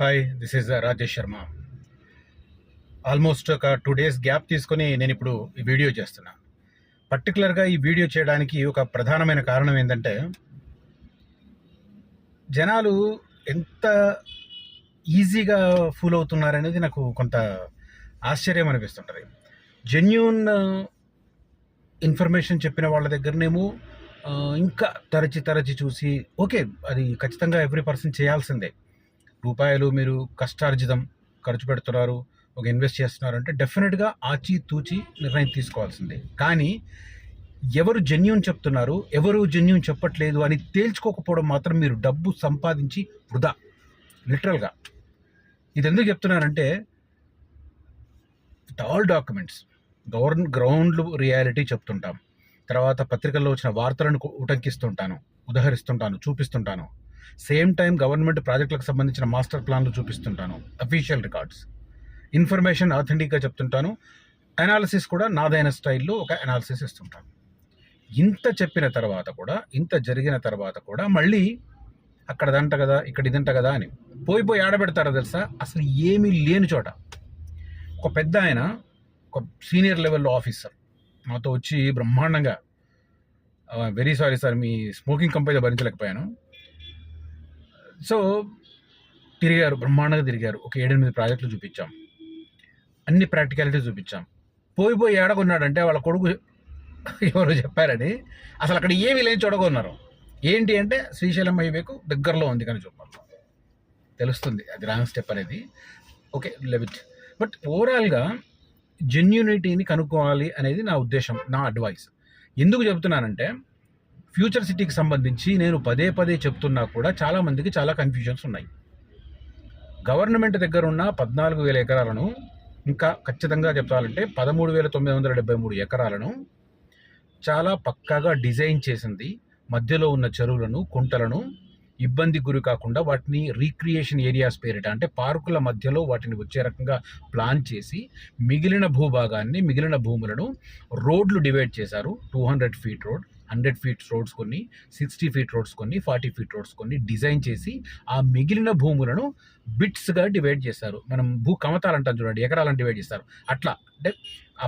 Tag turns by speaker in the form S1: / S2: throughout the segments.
S1: Hi, this is Rajesh Sharma. Almost ఒక 2 days gap తీసుకొని నేను ఇప్పుడు ఈ వీడియో చేస్తున్నా. పర్టికులర్గా ఈ వీడియో చేయడానికి ఒక ప్రధానమైన కారణం ఏంటంటే, జనాలు ఎంత ఈజీగా ఫూల్ అవుతున్నారనేది నాకు కొంత ఆశ్చర్యం అనిపిస్తుంటుంది. జెన్యూన్ ఇన్ఫర్మేషన్ చెప్పిన వాళ్ళ దగ్గరనేమో ఇంకా తరచి చూసి ఓకే, అది ఖచ్చితంగా ఎవ్రీ పర్సన్ చేయాల్సిందే. రూపాయలు మీరు కష్టార్జితం ఖర్చు పెడుతున్నారు, ఒక ఇన్వెస్ట్ చేస్తున్నారు అంటే డెఫినెట్గా ఆచితూచి నిర్ణయం తీసుకోవాల్సిందే. కానీ ఎవరు జెన్యూన్ చెప్తున్నారు, ఎవరు జెన్యూన్ చెప్పట్లేదు అని తేల్చుకోకపోవడం మాత్రం మీరు డబ్బు సంపాదించి వృధా. లిటరల్గా ఇది ఎందుకు చెప్తున్నానంటే, with all documents ground reality చెప్తుంటాం. తర్వాత పత్రికల్లో వచ్చిన వార్తలను ఉటంకిస్తుంటాను, ఉదహరిస్తుంటాను, చూపిస్తుంటాను. సేమ్ టైం గవర్నమెంట్ ప్రాజెక్టులకు సంబంధించిన మాస్టర్ ప్లాన్లు చూపిస్తుంటాను, అఫీషియల్ రికార్డ్స్, ఇన్ఫర్మేషన్ ఆథెంటిక్గా చెప్తుంటాను. అనాలిసిస్ కూడా నాదైన స్టైల్లో ఒక అనాలిసిస్ ఇస్తుంటాను. ఇంత చెప్పిన తర్వాత కూడా, ఇంత జరిగిన తర్వాత కూడా మళ్ళీ అక్కడ ఇదంట కదా, ఇక్కడ ఇదంట కదా అని పోయి ఆడబెడతారో తెలుసా? అసలు ఏమీ లేని చోట ఒక పెద్ద ఆయన, ఒక సీనియర్ లెవెల్లో ఆఫీసర్ మాతో వచ్చి బ్రహ్మాండంగా, వెరీ సారీ సార్, మీ స్మోకింగ్ కంపెనీలో భరించలేకపోయాను. సో తిరిగారు, బ్రహ్మాండంగా తిరిగారు. ఒక 7-8 ప్రాజెక్టులు చూపించాం, అన్ని ప్రాక్టికాలిటీ చూపించాం. పోయి ఏడగొన్నాడంటే వాళ్ళ కొడుకు ఎవరో చెప్పారని అసలు అక్కడ ఏమీ లేని చూడగొన్నారు. ఏంటి అంటే శ్రీశైలం హైవేకు దగ్గరలో ఉంది కానీ చెప్పాలి, తెలుస్తుంది అది రాంగ్ స్టెప్ అనేది. ఓకే, లెవిట్. బట్ ఓవరాల్గా జెన్యూనిటీని కనుక్కోవాలి అనేది నా ఉద్దేశం, నా అడ్వైస్. ఎందుకు చెబుతున్నానంటే, ఫ్యూచర్ సిటీకి సంబంధించి నేను పదే చెప్తున్నా కూడా చాలామందికి చాలా కన్ఫ్యూజన్స్ ఉన్నాయి. గవర్నమెంట్ దగ్గర ఉన్న 14,000 ఎకరాలను, ఇంకా ఖచ్చితంగా చెప్పాలంటే 13,973 ఎకరాలను చాలా పక్కాగా డిజైన్ చేసింది. మధ్యలో ఉన్న చెరువులను, కుంటలను ఇబ్బంది గురి కాకుండా వాటిని రీక్రియేషన్ ఏరియాస్ పేరిట, అంటే పార్కుల మధ్యలో వాటిని వచ్చే రకంగా ప్లాన్ చేసి మిగిలిన భూభాగాన్ని, మిగిలిన భూములను రోడ్లు డివైడ్ చేశారు. 200 ఫీట్ రోడ్, 100 ఫీట్ రోడ్స్ కొన్ని, 60 ఫీట్ రోడ్స్ కొన్ని, 40 ఫీట్ రోడ్స్ కొన్ని డిజైన్ చేసి ఆ మిగిలిన భూములను బిట్స్గా డివైడ్ చేశారు. మనం భూ కమతాలు అంటాం చూడండి, ఎకరాలను డివైడ్ చేస్తారు. అట్లా అంటే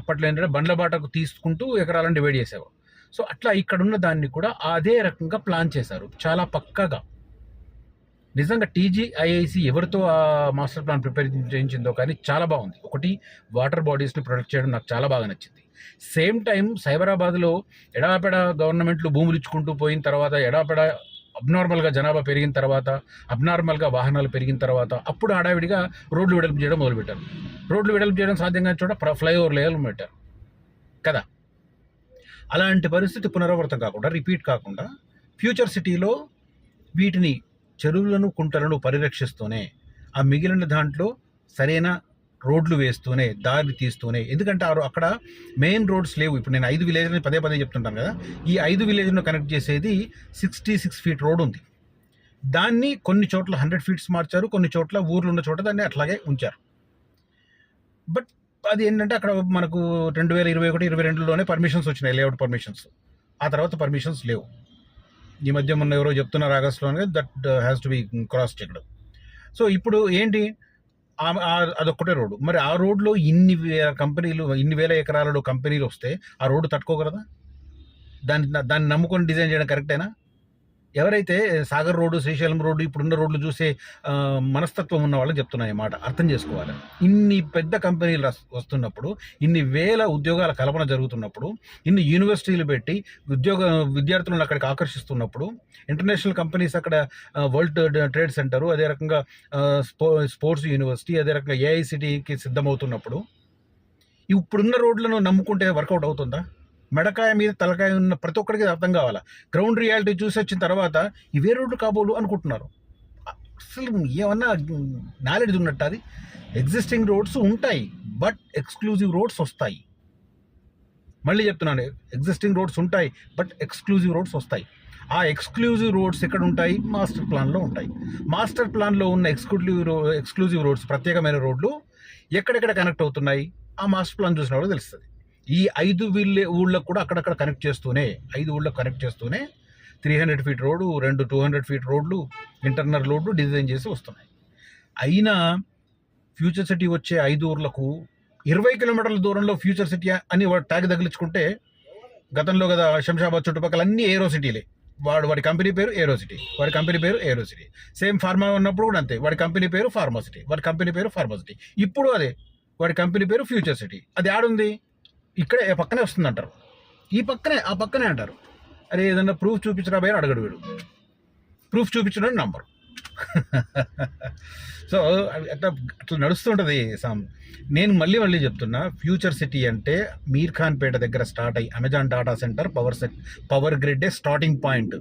S1: అప్పట్లో ఏంటంటే బండ్ల బాటకు తీసుకుంటూ ఎకరాలను డివైడ్ చేసేవారు. సో అట్లా ఇక్కడున్న దాన్ని కూడా అదే రకంగా ప్లాన్ చేశారు, చాలా పక్కాగా. నిజంగా టీజీఐఐసి ఎవరితో ఆ మాస్టర్ ప్లాన్ ప్రిపేర్ చేయించిందో కానీ చాలా బాగుంది. ఒకటి, వాటర్ బాడీస్ని ప్రొటెక్ట్ చేయడం నాకు చాలా బాగా నచ్చింది. సేమ్ టైం సైబరాబాద్లో ఎడాపెడ గవర్నమెంట్లు భూములు ఇచ్చుకుంటూ పోయిన తర్వాత, ఎడాపెడ అబ్నార్మల్గా జనాభా పెరిగిన తర్వాత, అబ్నార్మల్గా వాహనాలు పెరిగిన తర్వాత, అప్పుడు హడావిడిగా రోడ్లు వెడల్పు చేయడం మొదలుపెట్టారు. రోడ్లు వెడల్పు చేయడం సాధ్యం కాని చోట ఫ్లైఓవర్ లేయర్లు పెట్టారు కదా. అలాంటి పరిస్థితి పునరావృతం కాకుండా, రిపీట్ కాకుండా, ఫ్యూచర్ సిటీలో వీటిని, చెరువులను, కుంటలను పరిరక్షిస్తూనే, ఆ మిగిలిన దాంట్లో సరైన రోడ్లు వేస్తూనే, దారి తీస్తూనే. ఎందుకంటే అక్కడ మెయిన్ రోడ్స్ లేవు. ఇప్పుడు నేను 5 విలేజ్ని పదే చెప్తుంటాను కదా. ఈ 5 విలేజ్ను కనెక్ట్ చేసేది 66 ఫీట్ రోడ్ ఉంది. దాన్ని కొన్ని చోట్ల 100 ఫీట్స్ మార్చారు, కొన్ని చోట్ల ఊర్లు ఉన్న చోట దాన్ని అట్లాగే ఉంచారు. బట్ అది ఏంటంటే అక్కడ మనకు 2021-22లోనే పర్మిషన్స్ వచ్చినాయి, లేఅవుట్ పర్మిషన్స్. ఆ తర్వాత పర్మిషన్స్ లేవు. ఈ మధ్య మొన్న ఎవరో చెప్తున్నారు ఆగస్టులోనే, that has to be cross checked. So ఇప్పుడు ఏంటి, అదొక్కటే రోడ్డు. మరి ఆ రోడ్లో ఇన్ని వేల ఎకరాలలో కంపెనీలు వస్తే ఆ రోడ్డు తట్టుకోగలదా? దాన్ని నమ్ముకొని డిజైన్ చేయడం కరెక్టేనా? ఎవరైతే సాగర్ రోడ్డు, శ్రీశైలం రోడ్డు, ఇప్పుడున్న రోడ్లు చూసే మనస్తత్వం ఉన్న వాళ్ళని చెప్తున్నాయి మాట, అర్థం చేసుకోవాలి. ఇన్ని పెద్ద కంపెనీలు వస్తున్నప్పుడు, ఇన్ని వేల ఉద్యోగాల కల్పన జరుగుతున్నప్పుడు, ఇన్ని యూనివర్సిటీలు పెట్టి విద్యార్థులను అక్కడికి ఆకర్షిస్తున్నప్పుడు, ఇంటర్నేషనల్ కంపెనీస్ అక్కడ, వరల్డ్ ట్రేడ్ సెంటరు, అదే రకంగా స్పోర్ట్స్ యూనివర్సిటీ, అదే రకంగా ఏఐసిటీకి సిద్ధమవుతున్నప్పుడు, ఇప్పుడున్న రోడ్లను నమ్ముకుంటే వర్కౌట్ అవుతుందా? మెడకాయ మీద తలకాయ ఉన్న ప్రతి ఒక్కరికి అర్థం కావాలా. గ్రౌండ్ రియాలిటీ చూసి వచ్చిన తర్వాత ఇవే రోడ్లు కాబోలు అనుకుంటున్నారు. అసలు ఏమన్నా నాలెడ్జ్ ఉన్నట్టు? అది ఎగ్జిస్టింగ్ రోడ్స్ ఉంటాయి, బట్ ఎక్స్క్లూజివ్ రోడ్స్ వస్తాయి. మళ్ళీ చెప్తున్నాను, ఎగ్జిస్టింగ్ రోడ్స్ ఉంటాయి, బట్ ఎక్స్క్లూజివ్ రోడ్స్ వస్తాయి. ఆ ఎక్స్క్లూజివ్ రోడ్స్ ఎక్కడ ఉంటాయి? మాస్టర్ ప్లాన్లో ఉంటాయి. మాస్టర్ ప్లాన్లో ఉన్న ఎక్స్క్లూజివ్ రోడ్స్, ప్రత్యేకమైన రోడ్లు ఎక్కడెక్కడ కనెక్ట్ అవుతున్నాయి ఆ మాస్టర్ ప్లాన్ చూసిన వాళ్ళు తెలుస్తుంది. ఈ 5 ఊళ్ళకు కూడా అక్కడక్కడ కనెక్ట్ చేస్తూనే, 5 ఊళ్ళకు కనెక్ట్ చేస్తూనే 300 ఫీట్ రోడ్డు, 2 200 ఫీట్ రోడ్లు, ఇంటర్నల్ రోడ్లు డిజైన్ చేసి వస్తున్నాయి. అయినా ఫ్యూచర్ సిటీ వచ్చే 5 ఊర్లకు 20 కిలోమీటర్ల దూరంలో ఫ్యూచర్ సిటీ అని వాడు ట్యాగ్ తగిలించుకుంటే, గతంలో కదా శంషాబాద్ చుట్టుపక్కల అన్ని ఏరో సిటీలే. వాడి కంపెనీ పేరు ఏరో సిటీ, వాడి కంపెనీ పేరు ఏరో సిటీ. సేమ్ ఫార్మా ఉన్నప్పుడు కూడా అంతే, వాడి కంపెనీ పేరు ఫార్మా సిటీ, వాడి కంపెనీ పేరు ఫార్మా సిటీ. ఇప్పుడు అదే, వాడి కంపెనీ పేరు ఫ్యూచర్ సిటీ. అది ఆడుంది ఇక్కడే పక్కనే వస్తుంది అంటారు, ఈ పక్కనే ఆ పక్కనే అంటారు. అరే ఏదన్నా ప్రూఫ్ చూపించరా భయ అడగడు వీడు, ప్రూఫ్ చూపించడం నంబర్. సో అట్లా అట్లా నడుస్తుంటుంది సామ్. నేను మళ్ళీ చెప్తున్నా, ఫ్యూచర్ సిటీ అంటే మీర్ ఖాన్ పేట దగ్గర స్టార్ట్ అయ్యి Amazon data center power grid starting point.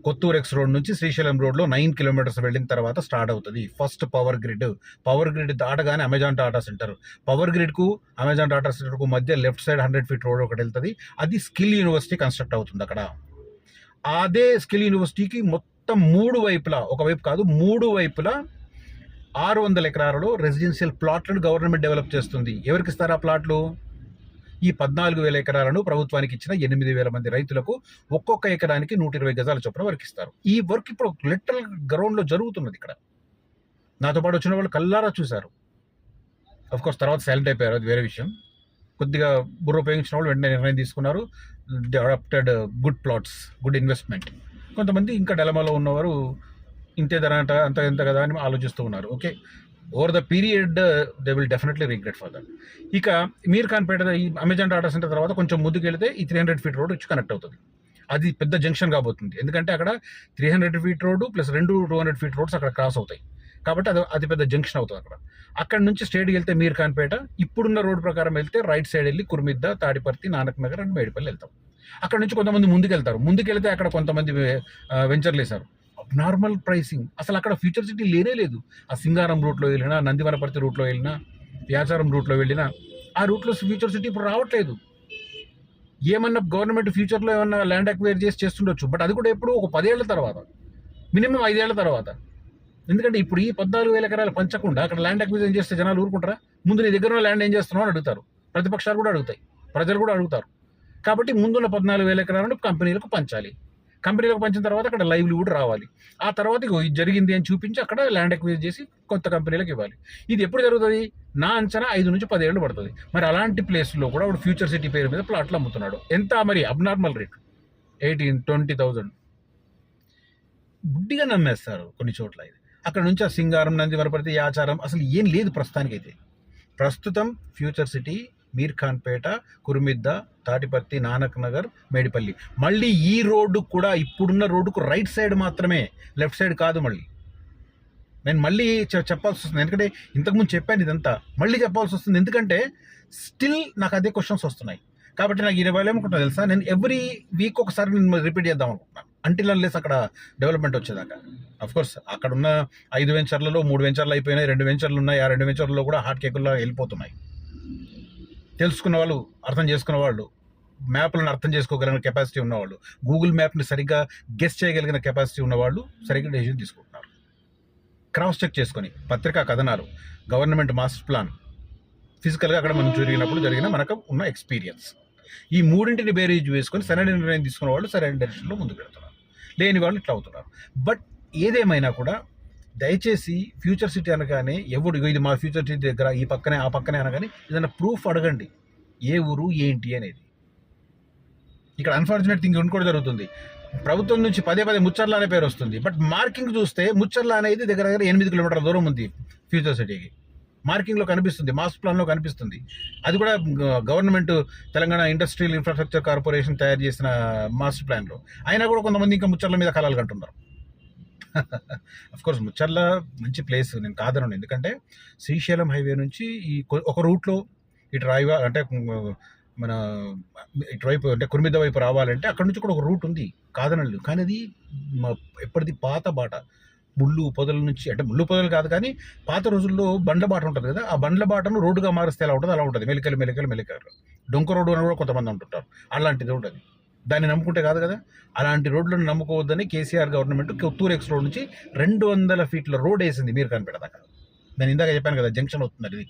S1: Kothur X road నుంచి శ్రీశైలం రోడ్లో 9 కిలోమీటర్స్ వెళ్ళిన తర్వాత స్టార్ట్ అవుతుంది ఫస్ట్ పవర్ గ్రిడ్ దాటగానే అమెజాన్ డాటా సెంటర్. పవర్ గ్రిడ్కు అమెజాన్ డాటా సెంటర్కు మధ్య లెఫ్ట్ సైడ్ 100 ఫీట్ రోడ్ ఒకటి వెళ్తుంది. అది స్కిల్ యూనివర్సిటీ కన్స్ట్రక్ట్ అవుతుంది అక్కడ. అదే స్కిల్ యూనివర్సిటీకి మొత్తం 3 వైపులా, ఒకవైపు కాదు 3 వైపులా 600 ఎకరాలలో రెసిడెన్షియల్ ప్లాట్లను గవర్నమెంట్ డెవలప్ చేస్తుంది. ఎవరికి ఇస్తారు ఆ ప్లాట్లు? ఈ 14,000 ఎకరాలను ప్రభుత్వానికి ఇచ్చిన 8,000 మంది రైతులకు ఒక్కొక్క ఎకరానికి 120 గజాల చొప్పున వర్క్ ఇస్తారు. ఈ వర్క్ ఇప్పుడు లిటరల్ గ్రౌండ్లో జరుగుతున్నది. ఇక్కడ నాతో పాటు వచ్చిన వాళ్ళు కల్లారా చూశారు. కోర్స్ తర్వాత సైలెంట్ అయిపోయారు, అది వేరే విషయం. కొద్దిగా బుర్ర ఉపయోగించిన వాళ్ళు వెంటనే నిర్ణయం తీసుకున్నారు. They adapted good plots, good investment. కొంతమంది ఇంకా డెలమాలో ఉన్నవారు ఇంతే ధర అంత ఎంత కదా అని ఆలోచిస్తూ ఉన్నారు. Okay, over the period they will definitely regret for that. ఇక మీర్ ఖాన్ పేట ఈ అమెజాన్ డాటా సెంటర్ తర్వాత కొంచెం ముందుకు వెళితే ఈ 300 ఫీట్ రోడ్ వచ్చి కనెక్ట్ అవుతుంది. అది పెద్ద జంక్షన్ కాబోతుంది, ఎందుకంటే అక్కడ 300 feet road plus 200 feet roads అక్కడ క్రాస్ అవుతాయి. కాబట్టి అది పెద్ద జంక్షన్ అవుతుంది అక్కడ. అక్కడ నుంచి స్ట్రేట్కి వెళ్తే మీర్ ఖాన్ పేట, ఇప్పుడున్న రోడ్ ప్రకారం వెళ్తే రైట్ సైడ్ వెళ్ళి కుర్మిద్ద, తాడిపర్తి, నానక్ నగర్ అండ్ మేడిపల్లి వెళ్తాం. అక్కడ నుంచి కొంతమంది ముందుకెళ్తే అక్కడ కొంతమంది వెంచర్లు వేశారు. నార్మల్ ప్రైసింగ్, అసలు అక్కడ ఫ్యూచర్ సిటీ లేనే లేదు. ఆ సింగారం రూట్లో వెళ్ళినా, నందివనపర్తి రూట్లో వెళ్ళినా, యాచారం రూట్లో వెళ్ళినా ఆ రూట్లో ఫ్యూచర్ సిటీ ఇప్పుడు రావట్లేదు. ఏమన్నా గవర్నమెంట్ ఫ్యూచర్లో ఏమన్నా ల్యాండ్ అక్వైర్ చేస్తుండొచ్చు, బట్ అది కూడా ఎప్పుడు ఒక 10 ఏళ్ల తర్వాత, మినిమం 5 ఏళ్ల తర్వాత. ఎందుకంటే ఇప్పుడు ఈ 14,000 ఎకరాలు పంచకుండా అక్కడ ల్యాండ్ అక్విజిషన్ చేస్తే జనాలు ఊరుకుంటారా? ముందు నీ దగ్గర ల్యాండ్ ఏం చేస్తున్నావు అని అడుగుతారు. ప్రతిపక్షాలు కూడా అడుగుతాయి, ప్రజలు కూడా అడుగుతారు. కాబట్టి ముందున్న 14,000 ఎకరాలను కంపెనీలకు పంచాలి. కంపెనీలకు పంచిన తర్వాత అక్కడ లైవ్లీవుడ్ రావాలి. ఆ తర్వాత ఇది జరిగింది అని చూపించి అక్కడ ల్యాండ్ అక్విజిషన్ చేసి కొత్త కంపెనీలకు ఇవ్వాలి. ఇది ఎప్పుడు జరుగుతుంది? నా అంచనా 5 నుంచి 10 ఏళ్ళు పడుతుంది. మరి అలాంటి ప్లేస్లో కూడా వాడు ఫ్యూచర్ సిటీ పేరు మీద ప్లాట్లు అమ్ముతున్నాడు. ఎంత మరి అబ్నార్మల్ రేట్? 18,000-20,000 గుడ్డిగా నమ్మేస్తారు కొన్ని చోట్ల. ఇది అక్కడ నుంచి ఆ సింగారం, నందివనపర్తి, యాచారం అసలు ఏం లేదు ప్రస్తుతానికైతే. ప్రస్తుతం ఫ్యూచర్ సిటీ మీర్ ఖాన్ పేట, కుర్మిద్ద, తాటిపర్తి, నానక్ నగర్, మేడిపల్లి. మళ్ళీ ఈ రోడ్డు కూడా ఇప్పుడున్న రోడ్డుకు రైట్ సైడ్ మాత్రమే, లెఫ్ట్ సైడ్ కాదు. నేను మళ్ళీ చెప్పాల్సి వస్తుంది, ఎందుకంటే ఇంతకుముందు చెప్పాను ఇదంతా, మళ్ళీ చెప్పాల్సి వస్తుంది. ఎందుకంటే స్టిల్ నాకు అదే క్వశ్చన్స్ వస్తున్నాయి. కాబట్టి నాకు 20 ఏమనుకుంటున్నా తెలుసా, నేను ఎవ్రీ వీక్ ఒకసారి నేను రిపీట్ చేద్దాం అనుకుంటున్నాను, అంటిల్ అన్లెస్ అక్కడ డెవలప్మెంట్ వచ్చేదాకా. కోర్స్ అక్కడ ఉన్న 5 వెంచర్లలో 3 వెంచర్లు అయిపోయినాయి, 2 వెంచర్లు ఉన్నాయి. ఆ 2 వెంచర్లలో కూడా హాట్ కేకుల్లో వెళ్ళిపోతున్నాయి. తెలుసుకున్న వాళ్ళు, అర్థం చేసుకున్న వాళ్ళు, మ్యాప్లను అర్థం చేసుకోగలిగిన కెపాసిటీ ఉన్నవాళ్ళు, గూగుల్ మ్యాప్ని సరిగ్గా గెస్ చేయగలిగిన కెపాసిటీ ఉన్నవాళ్ళు సరిగ్గా డెసిషన్ తీసుకుంటున్నారు. క్రాస్ చెక్ చేసుకొని పత్రికా కథనాలు, గవర్నమెంట్ మాస్టర్ ప్లాన్, ఫిజికల్గా అక్కడ మనం జరిగిన మనకు ఉన్న ఎక్స్పీరియన్స్, ఈ మూడింటిని బేరీజ్ వేసుకొని సరైన నిర్ణయం తీసుకున్న వాళ్ళు సరైన డైరెక్షన్లో ముందుకు వెళ్తున్నారు, లేని వాళ్ళు ఇట్లా అవుతున్నారు. బట్ ఏదేమైనా కూడా దయచేసి ఫ్యూచర్ సిటీ అనగానే ఇది మా ఫ్యూచర్ సిటీ దగ్గర ఈ పక్కనే ఆ పక్కనే అనగానే ఏదైనా ప్రూఫ్ అడగండి, ఏ ఊరు ఏంటి అనేది. ఇక్కడ అన్ఫార్చునేట్ థింగ్ కూడా జరుగుతుంది, ప్రభుత్వం నుంచి పదే ముచ్చర్ల అనే పేరు వస్తుంది, బట్ మార్కింగ్ చూస్తే ముచ్చర్ల అనేది దగ్గర 8 కిలోమీటర్ల దూరం ఉంది ఫ్యూచర్ సిటీకి. మార్కింగ్లో కనిపిస్తుంది, మాస్టర్ ప్లాన్లో కనిపిస్తుంది. అది కూడా government Telangana industrial infrastructure corporation తయారు చేసిన మాస్టర్ ప్లాన్లో. అయినా కూడా కొంతమంది ఇంకా ముచ్చర్ల మీద కలాలు కంటున్నారు. కోర్స్ ముచ్చర్ల మంచి ప్లేస్, నేను కాదను. ఎందుకంటే శ్రీశైలం హైవే నుంచి ఈ ఒక రూట్లో ఇటు అంటే మన ఇటువైపు అంటే కుర్మిద్ద వైపు రావాలంటే అక్కడ నుంచి కూడా ఒక రూట్ ఉంది, కాదనలేదు. కానీ అది ఎప్పటిది పాత బాట, ముళ్ళు పొదల నుంచి, అంటే ముళ్ళు పొదలు కాదు కానీ పాత రోజుల్లో బండ్ల బాట ఉంటుంది కదా, ఆ బండ్ల బాటను రోడ్డుగా మారిస్తే ఎలా ఉంటుంది అలా ఉంటుంది. మెలికలు డొంక రోడ్డు అని కూడా కొంతమంది అంటుంటారు. అలాంటిది ఉంటుంది. దాన్ని నమ్ముకుంటే కాదు కదా. అలాంటి రోడ్లను నమ్ముకోవద్దని KCR government Kothur X road నుంచి 200 ఫీట్ల రోడ్ వేసింది మీర్ ఖాన్ పేట దాకా. నేను ఇందాక చెప్పాను కదా జంక్షన్ అవుతుంది ఇది.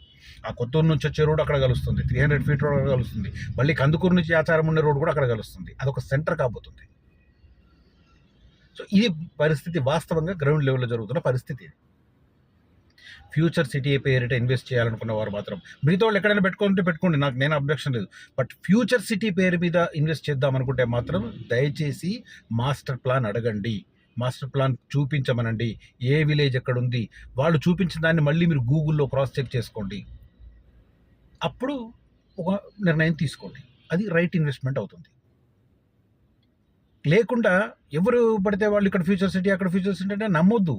S1: ఆ కొత్తూరు నుంచి వచ్చే రోడ్ అక్కడ కలుస్తుంది, 300 ఫీట్ రోడ్ అక్కడ కలుస్తుంది. మళ్ళీ కందుకూరు నుంచి ఆచారం ఉన్న రోడ్ కూడా అక్కడ కలుస్తుంది. అదొక సెంటర్ కాబోతుంది. సో ఇది పరిస్థితి, వాస్తవంగా గ్రౌండ్ లెవెల్లో జరుగుతున్న పరిస్థితి ఇది. ఫ్యూచర్ సిటీ పేరిట ఇన్వెస్ట్ చేయాలనుకున్న వారు మాత్రం, మిగతా వాళ్ళు ఎక్కడైనా పెట్టుకోండి, నేను అబ్జెక్షన్ లేదు. బట్ ఫ్యూచర్ సిటీ పేరు మీద ఇన్వెస్ట్ చేద్దాం అనుకుంటే మాత్రం దయచేసి మాస్టర్ ప్లాన్ అడగండి, మాస్టర్ ప్లాన్ చూపించమనండి. ఏ విలేజ్ ఎక్కడ ఉంది, వాళ్ళు చూపించిన దాన్ని మళ్ళీ మీరు గూగుల్లో క్రాస్ చెక్ చేసుకోండి. అప్పుడు ఒక నిర్ణయం తీసుకోండి, అది రైట్ ఇన్వెస్ట్మెంట్ అవుతుంది. లేకుండా ఎవరు పడితే వాళ్ళు ఇక్కడ ఫ్యూచర్ సిటీ అక్కడ ఫ్యూచర్ సిటీ అంటే నమ్మొద్దు.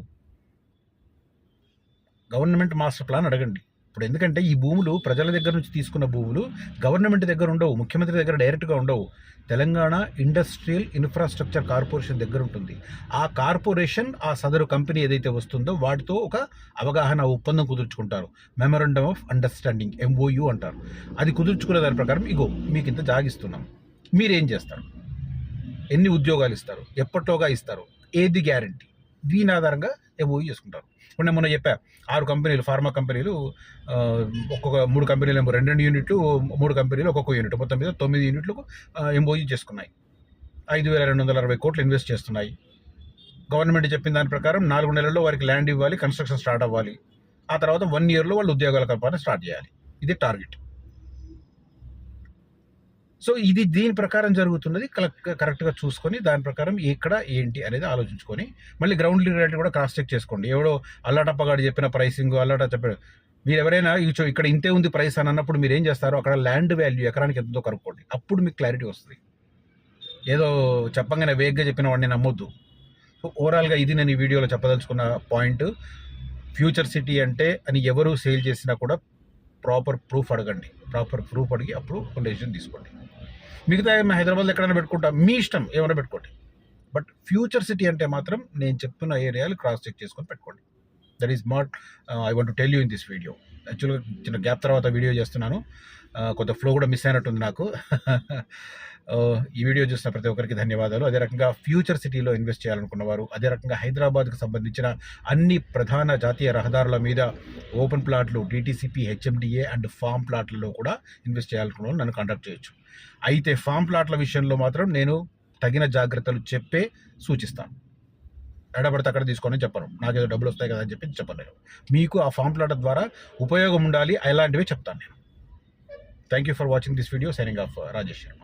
S1: గవర్నమెంట్ మాస్టర్ ప్లాన్ అడగండి. ఇప్పుడు ఎందుకంటే ఈ భూములు ప్రజల దగ్గర నుంచి తీసుకున్న భూములు గవర్నమెంట్ దగ్గర ఉండవు, ముఖ్యమంత్రి దగ్గర డైరెక్ట్గా ఉండవు. తెలంగాణ ఇండస్ట్రియల్ ఇన్ఫ్రాస్ట్రక్చర్ కార్పొరేషన్ దగ్గర ఉంటుంది. ఆ కార్పొరేషన్ ఆ సదరు కంపెనీ ఏదైతే వస్తుందో వాటితో ఒక అవగాహన ఒప్పందం కుదుర్చుకుంటారు, మెమొరండమ్ ఆఫ్ అండర్స్టాండింగ్, MOU అంటారు. అది కుదుర్చుకునే దాని ప్రకారం ఇగో మీకు ఇంత జాగిస్తున్నాం, మీరేం చేస్తారు, ఎన్ని ఉద్యోగాలు ఇస్తారు, ఎప్పటిలోగా ఇస్తారు, ఏది గ్యారంటీ, దీని ఆధారంగా MOU చేసుకుంటారు. ఇప్పుడు నేను మొన్న చెప్పా, 6 కంపెనీలు, ఫార్మా కంపెనీలు, ఒక్కొక్క 3 కంపెనీలు 2 యూనిట్లు, 3 కంపెనీలు ఒక్కొక్క యూనిట్, మొత్తం మీద 9 యూనిట్లకు MOU చేసుకున్నాయి. 5,260 కోట్లు ఇన్వెస్ట్ చేస్తున్నాయి. గవర్నమెంట్ చెప్పిన దాని ప్రకారం 4 నెలల్లో వారికి ల్యాండ్ ఇవ్వాలి, కన్స్ట్రక్షన్ స్టార్ట్ అవ్వాలి. ఆ తర్వాత 1 ఇయర్లో వాళ్ళు ఉద్యోగాల కల్పన స్టార్ట్ చేయాలి. ఇది టార్గెట్. సో ఇది దీని ప్రకారం జరుగుతున్నది. కరెక్ట్గా చూసుకొని దాని ప్రకారం ఎక్కడ ఏంటి అనేది ఆలోచించుకొని మళ్ళీ గ్రౌండ్ రియాలిటీ కూడా క్రాస్ చెక్ చేసుకోండి. ఎవడో అల్లాటప్పగాడు చెప్పిన ప్రైసింగ్ చెప్పాడు, మీరు ఎవరైనా ఇక్కడ ఇంతే ఉంది ప్రైస్ అని అన్నప్పుడు మీరు ఏం చేస్తారో అక్కడ ల్యాండ్ వాల్యూ ఎకరానికి ఎంతో కనుక్కోండి, అప్పుడు మీకు క్లారిటీ వస్తుంది. ఏదో చెప్పంగానే వేగ్గా చెప్పిన వాడిని నమ్మొద్దు. సో ఓవరాల్గా ఇది నేను ఈ వీడియోలో చెప్పదలుచుకున్న పాయింట్. ఫ్యూచర్ సిటీ అంటే అని ఎవరు సేల్ చేసినా కూడా ప్రాపర్ ప్రూఫ్ అడగండి, ప్రాపర్ ప్రూఫ్ అడిగి అప్పుడు ఒక డెసిషన్ తీసుకోండి. మిగతా హైదరాబాద్లో ఎక్కడైనా పెట్టుకుంటా, మీ ఇష్టం, ఏమైనా పెట్టుకోండి. బట్ ఫ్యూచర్ సిటీ అంటే మాత్రం నేను చెప్తున్న ఏరియాలు క్రాస్ చెక్ చేసుకొని పెట్టుకోండి. That is not I want to tell you in this video. యాక్చువల్గా చిన్న గ్యాప్ తర్వాత వీడియో చేస్తున్నాను, కొంత ఫ్లో కూడా మిస్ అయినట్టుంది నాకు. ఈ వీడియో చూసిన ప్రతి ఒక్కరికి ధన్యవాదాలు. అదే రకంగా ఫ్యూచర్ సిటీలో ఇన్వెస్ట్ చేయాలనుకున్నవారు, అదే రకంగా హైదరాబాద్కు సంబంధించిన అన్ని ప్రధాన జాతీయ రహదారుల మీద ఓపెన్ ప్లాట్లు, DTCP, HMDA అండ్ ఫామ్ ప్లాట్లలో కూడా ఇన్వెస్ట్ చేయాలనుకున్న వాళ్ళు నన్ను కాంటాక్ట్ చేయొచ్చు. అయితే ఫామ్ ప్లాట్ల విషయంలో మాత్రం నేను తగిన జాగ్రత్తలు చెప్పే సూచిస్తాను. ఎడబడితే అక్కడ తీసుకొని చెప్పను, నాకేదో డబ్బులు వస్తాయి కదా అని చెప్పి చెప్పలేను. మీకు ఆ ఫామ్ ప్లాట్ ద్వారా ఉపయోగం ఉండాలి, అలాంటివే చెప్తాను నేను. Thank you for watching this video. Signing off Rajesh Sharma.